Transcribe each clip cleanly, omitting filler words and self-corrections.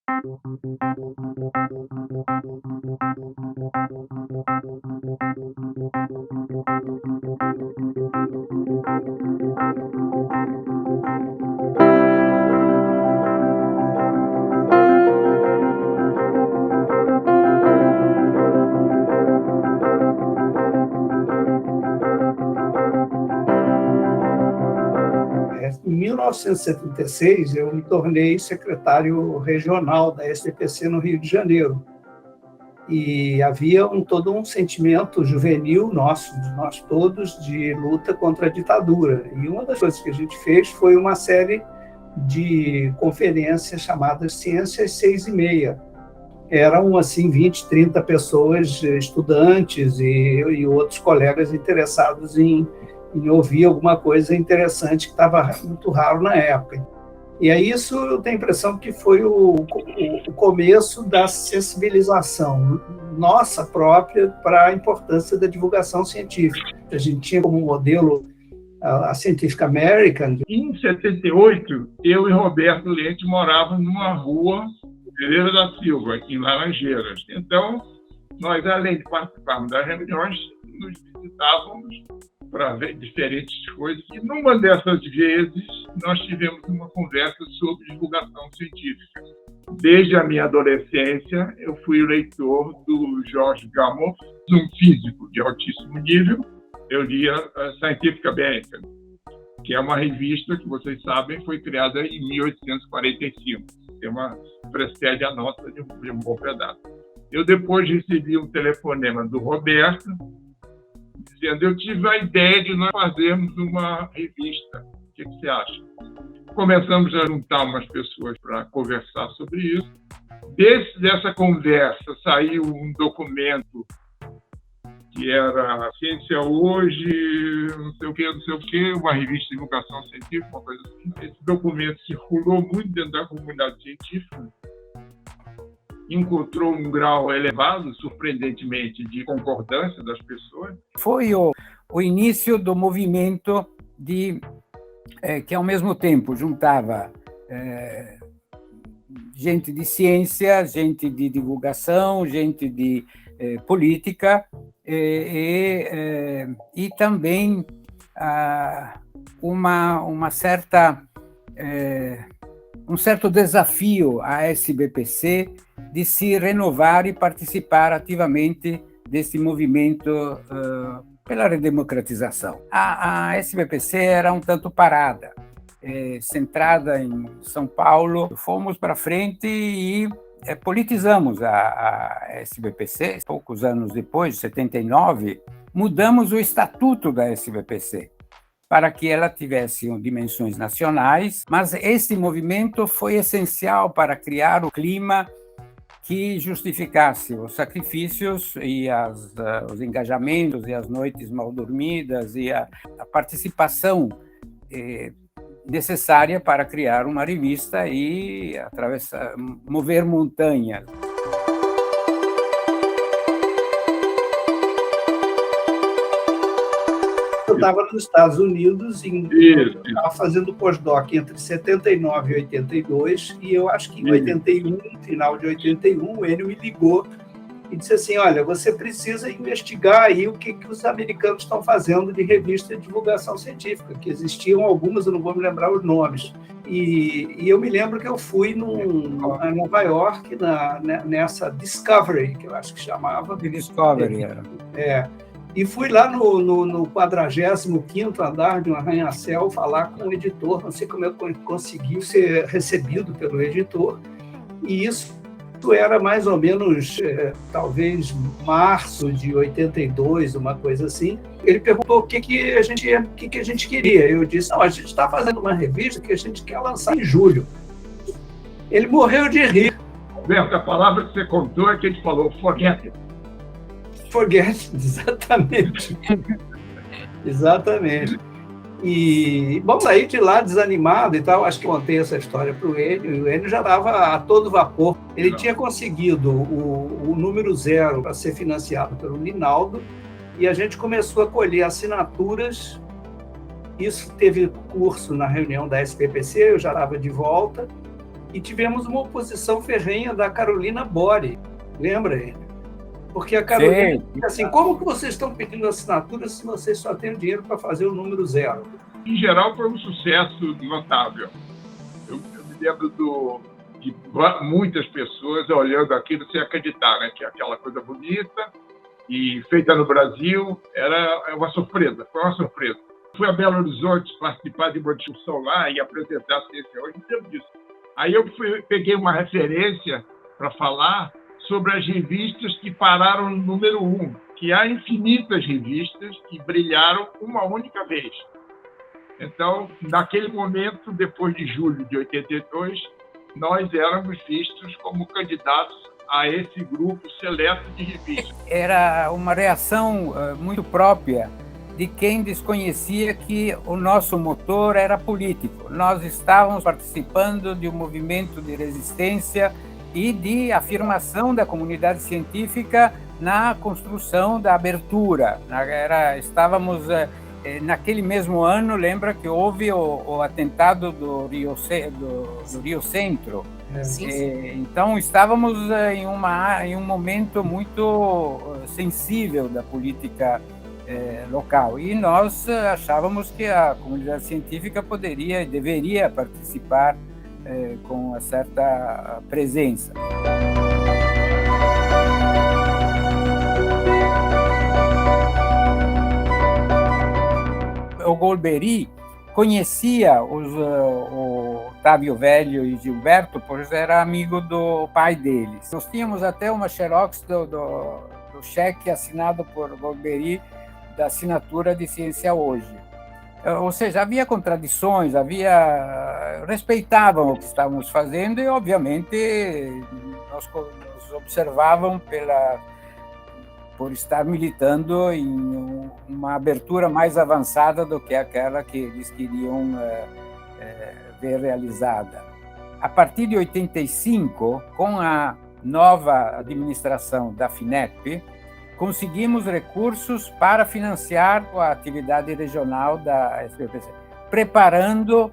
Em 1976, eu me tornei secretário regional da SBPC no Rio de Janeiro. E havia todo um sentimento juvenil nosso, de nós todos, de luta contra a ditadura. E uma das coisas que a gente fez foi uma série de conferências chamadas Ciências 6 e meia. Eram, assim, 20, 30 pessoas, estudantes e outros colegas interessados em ouvir alguma coisa interessante que estava muito raro na época. E aí isso eu tenho a impressão que foi o começo da sensibilização nossa própria para a importância da divulgação científica. A gente tinha como modelo a Scientific American. Em 78, eu e Roberto Leite morávamos numa rua, Pereira da Silva, aqui em Laranjeiras. Então, nós, além de participarmos das reuniões, nos visitávamos para ver diferentes coisas. E numa dessas vezes, nós tivemos uma conversa sobre divulgação científica. Desde a minha adolescência, eu fui o leitor do George Gamow, um físico de altíssimo nível. Eu lia a Scientific American, que é uma revista que, vocês sabem, foi criada em 1845. Precede a nossa de um bom pedaço. Eu depois recebi um telefonema do Roberto, dizendo: eu tive a ideia de nós fazermos uma revista. O que você acha? Começamos a juntar umas pessoas para conversar sobre isso. Dessa conversa saiu um documento que era Ciência Hoje, não sei o quê, uma revista de divulgação científica, uma coisa assim. Esse documento circulou muito dentro da comunidade científica, encontrou um grau elevado, surpreendentemente, de concordância das pessoas. Foi o início do movimento que, ao mesmo tempo, juntava gente de ciência, gente de divulgação, gente de política e também um certo desafio à SBPC de se renovar e participar ativamente desse movimento pela redemocratização. A SBPC era um tanto parada, centrada em São Paulo. Fomos para frente e politizamos a SBPC. Poucos anos depois, em 79, mudamos o estatuto da SBPC para que ela tivesse dimensões nacionais, mas esse movimento foi essencial para criar o clima que justificasse os sacrifícios e os engajamentos e as noites mal dormidas e a participação necessária para criar uma revista e mover montanhas. Eu estava nos Estados Unidos estava fazendo pós-doc entre 79 e 82, e eu acho que em 81, final de 81, o Enio me ligou e disse assim: olha, você precisa investigar aí o que os americanos estão fazendo de revista de divulgação científica, que existiam algumas, eu não vou me lembrar os nomes. E eu me lembro que eu fui em Nova York, nessa Discovery, que eu acho que chamava. Discovery, era. E fui lá no 45º andar de um arranha-céu falar com o editor. Não sei como eu consegui ser recebido pelo editor. E isso era mais ou menos, talvez, março de 82, uma coisa assim. Ele perguntou o que a gente queria. Eu disse: não, a gente está fazendo uma revista que a gente quer lançar em julho. Ele morreu de rir. Roberto, a palavra que você contou é que ele falou: forget it. Forget, exatamente. Exatamente. E, bom, saí de lá desanimado e tal. Acho que contei essa história para o Enio, e o Enio já estava a todo vapor. Ele tinha conseguido o número 0 para ser financiado pelo Ninaldo, e a gente começou a colher assinaturas. Isso teve curso na reunião da SBPC, eu já estava de volta, E tivemos uma oposição ferrenha da Carolina Bori, lembra ele? Porque a Carolina disse assim, como que vocês estão pedindo assinatura se vocês só têm dinheiro para fazer o número 0? Em geral, foi um sucesso notável. Eu me lembro de muitas pessoas olhando aquilo sem acreditar, né? Que aquela coisa bonita e feita no Brasil era uma surpresa, foi uma surpresa. Fui a Belo Horizonte participar de uma discussão lá e apresentar a Ciência Hoje, não lembro disso. Aí eu peguei uma referência para falar sobre as revistas que pararam no número 1, que há infinitas revistas que brilharam uma única vez. Então, naquele momento, depois de julho de 82, nós éramos vistos como candidatos a esse grupo seleto de revistas. Era uma reação muito própria de quem desconhecia que o nosso motor era político. Nós estávamos participando de um movimento de resistência e de afirmação da comunidade científica na construção da abertura. Estávamos, naquele mesmo ano, lembra que houve o atentado do Rio Centro. Então, estávamos em um momento muito sensível da política local. E nós achávamos que a comunidade científica poderia e deveria participar com uma certa presença. O Golbery conhecia o Otávio Velho e Gilberto, pois era amigo do pai deles. Nós tínhamos até uma xerox do cheque assinado por Golbery da assinatura de Ciência Hoje. Ou seja, havia contradições, respeitavam o que estávamos fazendo e, obviamente, nos observavam por estar militando em uma abertura mais avançada do que aquela que eles queriam ver realizada. A partir de 85, com a nova administração da FINEP, conseguimos recursos para financiar a atividade regional da SBPC, preparando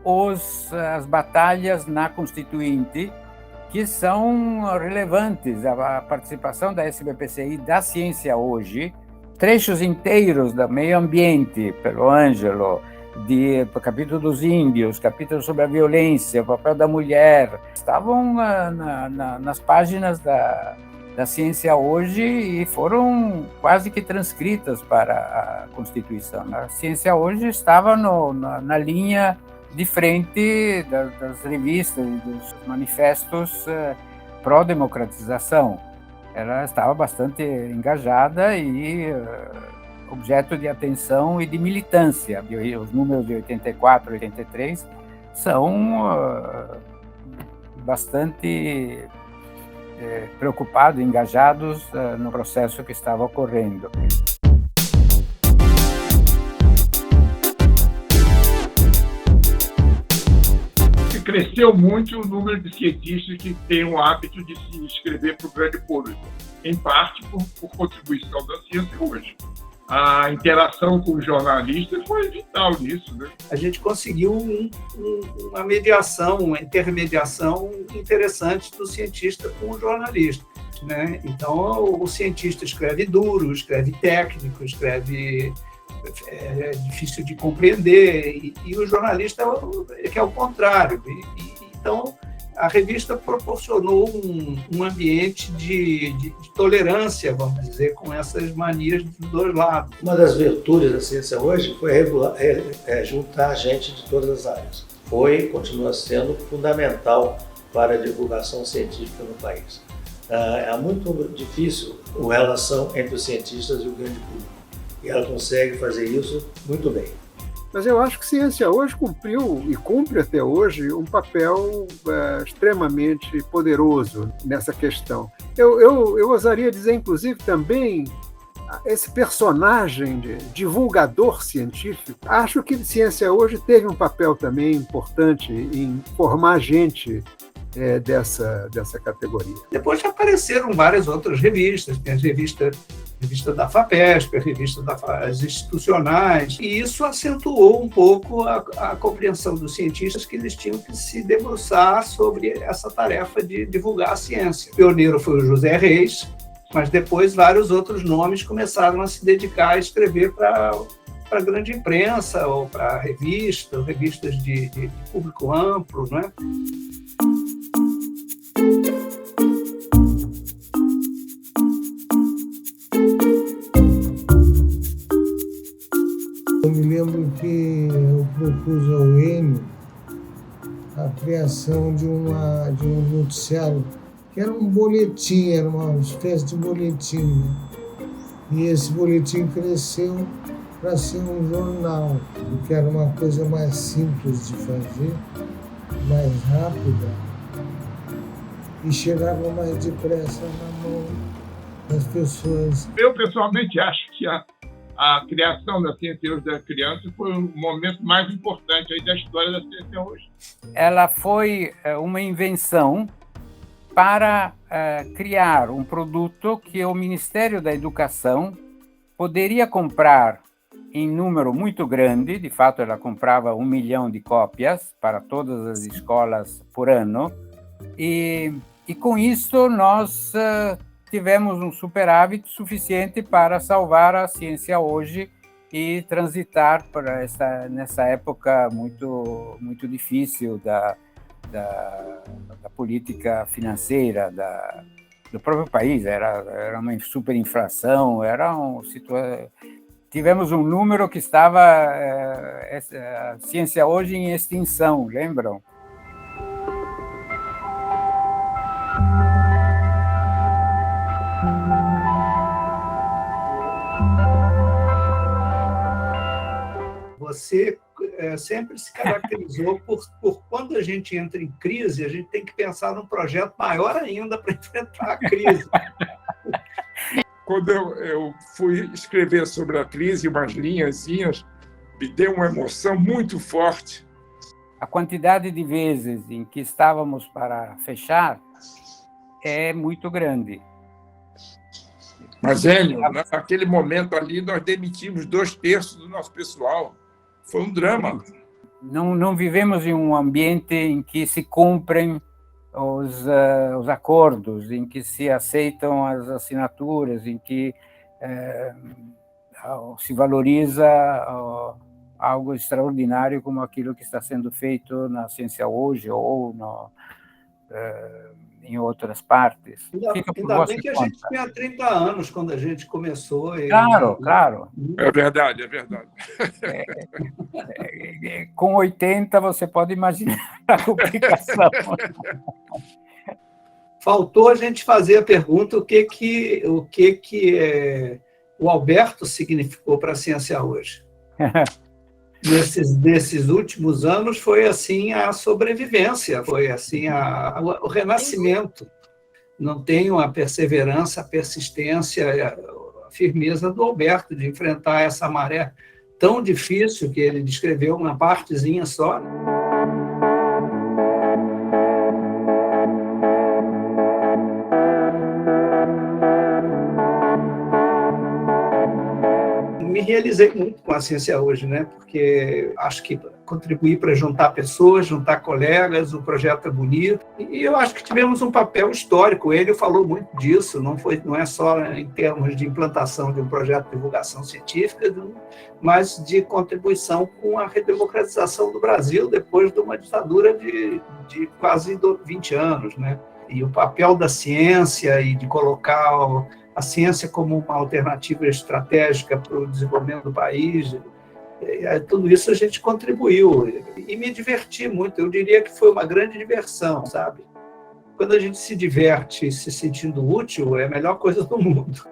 as batalhas na Constituinte, que são relevantes. A participação da SBPC e da Ciência Hoje, trechos inteiros do meio ambiente, pelo Ângelo, do capítulo dos índios, capítulo sobre a violência, o papel da mulher, estavam nas páginas da Ciência Hoje e foram quase que transcritas para a Constituição. A Ciência Hoje estava na linha de frente das revistas e dos manifestos pró-democratização. Ela estava bastante engajada e objeto de atenção e de militância. Os números de 84 e 83 são bastante preocupados, engajados no processo que estava ocorrendo. Cresceu muito o número de cientistas que têm o hábito de se inscrever para o grande público, em parte por contribuição da Ciência Hoje. A interação com os jornalistas foi vital nisso, né? A gente conseguiu uma mediação, uma intermediação interessante do cientista com o jornalista, né? Então, o cientista escreve duro, escreve técnico, escreve difícil de compreender, e o jornalista que é o contrário. Então, a revista proporcionou um ambiente de tolerância, vamos dizer, com essas manias dos dois lados. Uma das virtudes da Ciência Hoje foi juntar gente de todas as áreas. Continua sendo fundamental para a divulgação científica no país. É muito difícil a relação entre os cientistas e o grande público. E ela consegue fazer isso muito bem. Mas eu acho que Ciência Hoje cumpriu e cumpre até hoje um papel extremamente poderoso nessa questão. Eu ousaria dizer, inclusive, também esse personagem de divulgador científico. Acho que Ciência Hoje teve um papel também importante em formar gente dessa categoria. Depois já apareceram várias outras revistas. Tem as revistas revista da FAPESP, a revista das institucionais, e isso acentuou um pouco a compreensão dos cientistas que eles tinham que se debruçar sobre essa tarefa de divulgar a ciência. O pioneiro foi o José Reis, mas depois vários outros nomes começaram a se dedicar a escrever para a grande imprensa ou para revistas de público amplo, não é? Eu me lembro que eu propus ao Enio a criação de um noticiário, que era um boletim, era uma espécie de boletim, né? E esse boletim cresceu para ser um jornal, porque era uma coisa mais simples de fazer, mais rápida, e chegava mais depressa na mão das pessoas. Eu, pessoalmente, acho que a criação da Ciência Hoje da Criança foi o momento mais importante aí da história da ciência hoje. Ela foi uma invenção para criar um produto que o Ministério da Educação poderia comprar em número muito grande. De fato, ela comprava 1 milhão de cópias para todas as escolas por ano, e com isso nós tivemos um superávit suficiente para salvar a ciência hoje e transitar para nessa época muito difícil da política financeira do próprio país. Era uma superinflação, tivemos um número que estava a ciência hoje em extinção, lembram? Você sempre se caracterizou por quando a gente entra em crise, a gente tem que pensar num projeto maior ainda para enfrentar a crise. Quando eu fui escrever sobre a crise, umas linhazinhas, me deu uma emoção muito forte. A quantidade de vezes em que estávamos para fechar é muito grande. Mas, Enio, naquele momento ali, nós demitimos 2/3 do nosso pessoal. Foi um drama. Não vivemos em um ambiente em que se cumprem os acordos, em que se aceitam as assinaturas, em que se valoriza algo extraordinário como aquilo que está sendo feito na ciência hoje ou em outras partes. Ainda bem que a gente tinha 30 anos quando a gente começou. Claro. É verdade. Com 80, você pode imaginar a complicação. Faltou a gente fazer a pergunta o que o Alberto significou para a ciência hoje. Nesses últimos anos foi assim a sobrevivência, foi assim o renascimento. Não tenho a perseverança, a persistência, a firmeza do Alberto de enfrentar essa maré tão difícil que ele descreveu uma partezinha só. Me realizei muito com a ciência hoje, né? Porque acho que contribuí para juntar pessoas, juntar colegas, o projeto é bonito. E eu acho que tivemos um papel histórico. Ele falou muito disso, não é só em termos de implantação de um projeto de divulgação científica, mas de contribuição com a redemocratização do Brasil depois de uma ditadura de quase 20 anos, né? E o papel da ciência e de colocar a ciência como uma alternativa estratégica para o desenvolvimento do país, tudo isso a gente contribuiu. E me diverti muito, eu diria que foi uma grande diversão, sabe? Quando a gente se diverte se sentindo útil, é a melhor coisa do mundo.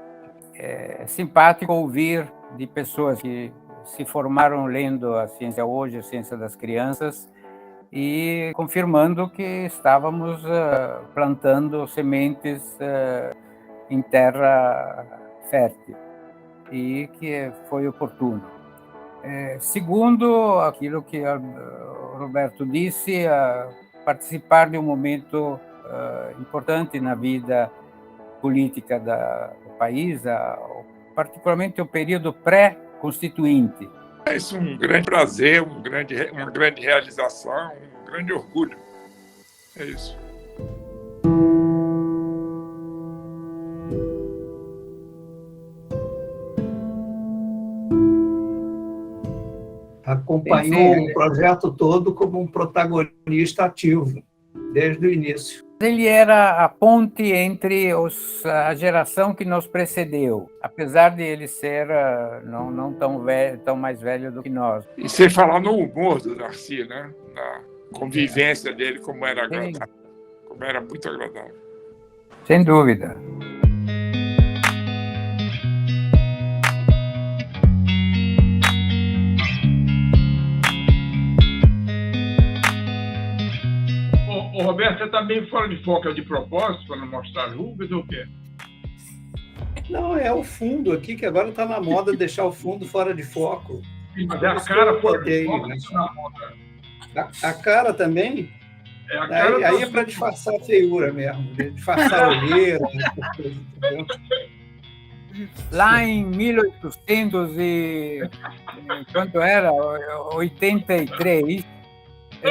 É simpático ouvir de pessoas que se formaram lendo a ciência hoje, a ciência das crianças, e confirmando que estávamos plantando sementes em terra fértil e que foi oportuno. Segundo aquilo que o Roberto disse, participar de um momento importante na vida política do país, particularmente o período pré-constituinte. É isso um grande prazer, uma grande realização, um grande orgulho. É isso. Acompanhou o projeto todo como um protagonista ativo, desde o início. Ele era a ponte entre a geração que nos precedeu, apesar de ele ser não tão velho, tão mais velho do que nós. E sem falar no humor do Darcy, né? Na convivência dele, como era agradável, como era muito agradável. Sem dúvida. Ô, Roberto, você está meio fora de foco de propósito para não mostrar as rugas ou o quê? Não, é o fundo aqui, que agora está na moda deixar o fundo fora de foco. Mas é a cara fora de foco, né? Na moda. A cara também? É a cara aí é para disfarçar a feiura mesmo, disfarçar a olheira, essas coisas, entendeu? Lá em 1800 e... quanto era? 83...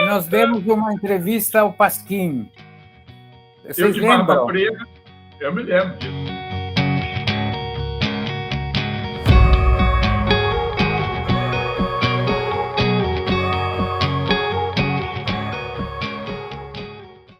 nós demos uma entrevista ao Pasquim. Vocês eu de barba lembram? preta, eu me lembro disso.